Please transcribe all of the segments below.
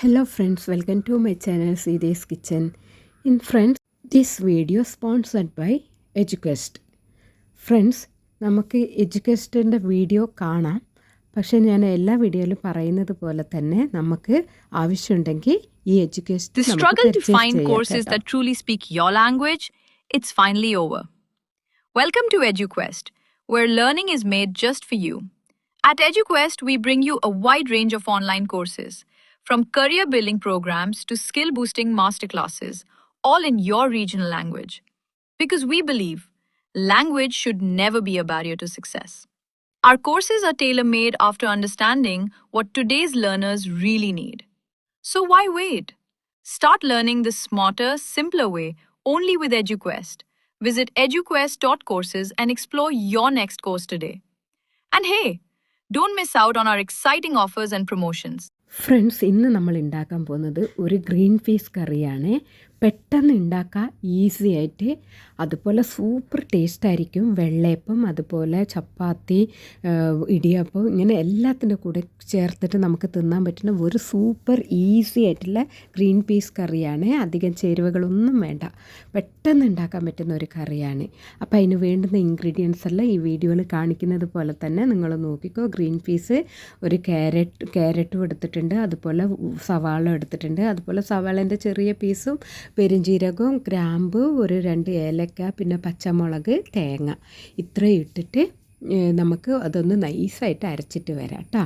Hello friends, welcome to my channel Siddhi's Kitchen. In friends, this video sponsored by EduQuest. Friends, നമുക്ക് എഡ്യൂക്വസ്റ്റിൻ്റെ video കാണാം. പക്ഷേ ഞാൻ എല്ലാ വീഡിയോയിലും പറയുന്നത് പോലെ തന്നെ നമുക്ക് ആവശ്യമുണ്ടെങ്കിൽ ഈ എഡ്യൂക്വസ്റ്റ് The struggle to find courses that truly speak your language, it's finally over. Welcome to EduQuest, where learning is made just for you. At EduQuest, we bring you a wide range of online courses, from career-building programs to skill-boosting masterclasses, all in your regional language. Because we believe language should never be a barrier to success. Our courses are tailor-made after understanding what today's learners really need. So why wait? Start learning the smarter, simpler way only with EduQuest. Visit eduquest.courses and explore your next course today. And hey, don't miss out on our exciting offers and promotions. Friends, ഇന്ന് നമ്മൾ ഉണ്ടാക്കാൻ പോകുന്നത് ഒരു green peas കറിയാണ്. പെട്ടെന്ന് ഉണ്ടാക്കാം, easy ആയിട്ട്. അതുപോലെ സൂപ്പർ ടേസ്റ്റ് ആയിരിക്കും. വെള്ളയപ്പം, അതുപോലെ ചപ്പാത്തി, ഇടിയപ്പം, ഇങ്ങനെ എല്ലാത്തിൻ്റെ കൂടെ ചേർത്തിട്ട് നമുക്ക് തിന്നാൻ പറ്റുന്ന ഒരു സൂപ്പർ ഈസി ആയിട്ടുള്ള ഗ്രീൻ പീസ് കറിയാണ്. അധികം ചേരുവകളൊന്നും വേണ്ട, പെട്ടെന്ന് ഉണ്ടാക്കാൻ പറ്റുന്ന ഒരു കറിയാണ്. അപ്പോൾ അതിന് വേണ്ടുന്ന ഇൻഗ്രീഡിയൻസ് എല്ലാം ഈ വീഡിയോയിൽ കാണിക്കുന്നത് പോലെ തന്നെ നിങ്ങൾ നോക്കിക്കോ. ഗ്രീൻ പീസ്, ഒരു ക്യാരറ്റും എടുത്തിട്ടുണ്ട്, അതുപോലെ സവാള എടുത്തിട്ടുണ്ട്, അതുപോലെ സവാളേൻ്റെ ചെറിയ പീസും, പെരുംജീരകവും, ഗ്രാമ്പു, ഒരു 2 ഏലക്ക, പിന്നെ പച്ചമുളക്, തേങ്ങ, ഇത്രയും ഇട്ടിട്ട് നമുക്ക് അതൊന്ന് നൈസായിട്ട് അരച്ചിട്ട് വരാം കേട്ടോ.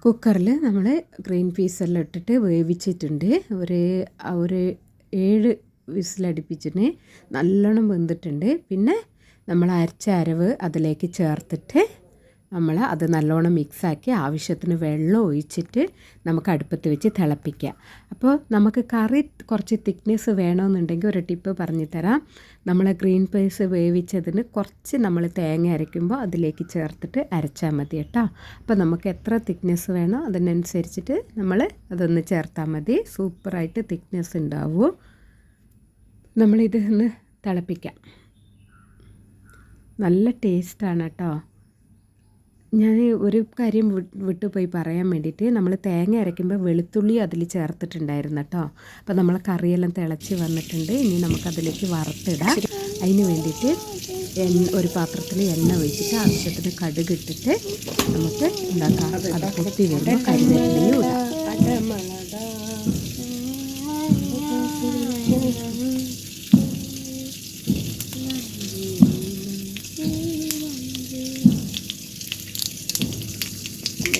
കുക്കറിൽ നമ്മൾ ഗ്രീൻ പീസെല്ലാം ഇട്ടിട്ട് വേവിച്ചിട്ടുണ്ട്. ഒരു 7 വിസിലടുപ്പിച്ചിട്ട് നല്ലോണം വെന്തിട്ടുണ്ട്. പിന്നെ നമ്മൾ അരച്ച അരവ് അതിലേക്ക് ചേർത്തിട്ട് നമ്മൾ അത് നല്ലോണം മിക്സാക്കി ആവശ്യത്തിന് വെള്ളം ഒഴിച്ചിട്ട് നമുക്ക് അടുപ്പത്ത് വെച്ച് തിളപ്പിക്കുക. അപ്പോൾ നമുക്ക് കറി കുറച്ച് തിക്നെസ് വേണമെന്നുണ്ടെങ്കിൽ ഒരു ടിപ്പ് പറഞ്ഞു തരാം. നമ്മൾ ഗ്രീൻ പീസ് വേവിച്ചതിന് കുറച്ച് നമ്മൾ തേങ്ങ അരയ്ക്കുമ്പോൾ അതിലേക്ക് ചേർത്തിട്ട് അരച്ചാൽ മതി കേട്ടോ. അപ്പോൾ നമുക്ക് എത്ര തിക്നെസ് വേണോ അതിനനുസരിച്ചിട്ട് നമ്മൾ അതൊന്ന് ചേർത്താൽ മതി. സൂപ്പറായിട്ട് തിക്നെസ് ഉണ്ടാവും. നമ്മളിത് ഒന്ന് തിളപ്പിക്കാം. നല്ല ടേസ്റ്റാണ് കേട്ടോ. ഞാൻ ഒരു കാര്യം വിട്ടുപോയി പറയാൻ വേണ്ടിയിട്ട്, നമ്മൾ തേങ്ങ അരയ്ക്കുമ്പോൾ വെളുത്തുള്ളി അതിൽ ചേർത്തിട്ടുണ്ടായിരുന്നു കേട്ടോ. അപ്പോൾ നമ്മൾ കറിയെല്ലാം തിളച്ച് വന്നിട്ടുണ്ട്. ഇനി നമുക്കതിലേക്ക് വറുത്തിടാം. അതിന് വേണ്ടിയിട്ട് ഒരു പാത്രത്തിൽ എണ്ണ ഒഴിച്ചിട്ട് ആവശ്യത്തിന് കടുക് ഇട്ടിട്ട് നമുക്ക് ഉണ്ടാക്കാം. അത് പൊട്ടി വരുമ്പോൾ കരിവേപ്പിലയും ഇടാം.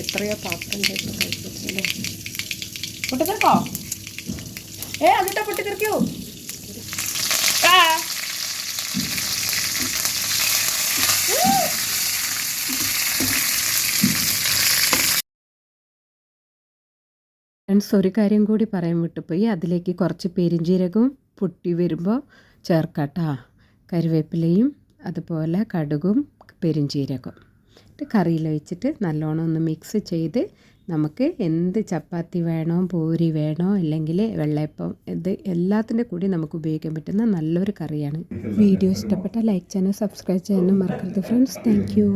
എത്രയോ പാത്രം കഴിച്ചിട്ടുണ്ട്. പൊട്ടിത്തെറിക്കോ? എന്നിട്ടാ പൊട്ടിത്തെറിക്കോ? ഫ്രണ്ട്സ്, ഒരു കാര്യം കൂടി പറയാൻ വിട്ടുപോയി. അതിലേക്ക് കുറച്ച് പെരുംജീരകവും പൊട്ടി വരുമ്പോൾ ചേർക്കാട്ടോ. കരിവേപ്പിലയും അതുപോലെ കടുകും പെരുംജീരകവും കറിയിൽ വെച്ചിട്ട് നല്ലോണം ഒന്ന് മിക്സ് ചെയ്ത് നമുക്ക് എന്ത് ചപ്പാത്തി വേണോ, പൂരി വേണോ, അല്ലെങ്കിൽ വെള്ളയപ്പം, ഇത് എല്ലാത്തിൻ്റെ കൂടി നമുക്ക് ഉപയോഗിക്കാൻ പറ്റുന്ന നല്ലൊരു കറിയാണ്. വീഡിയോ ഇഷ്ടപ്പെട്ടാൽ ലൈക്ക് ചെയ്യാനും സബ്സ്ക്രൈബ് ചെയ്യാനും മറക്കരുത് ഫ്രണ്ട്സ്. Thank you.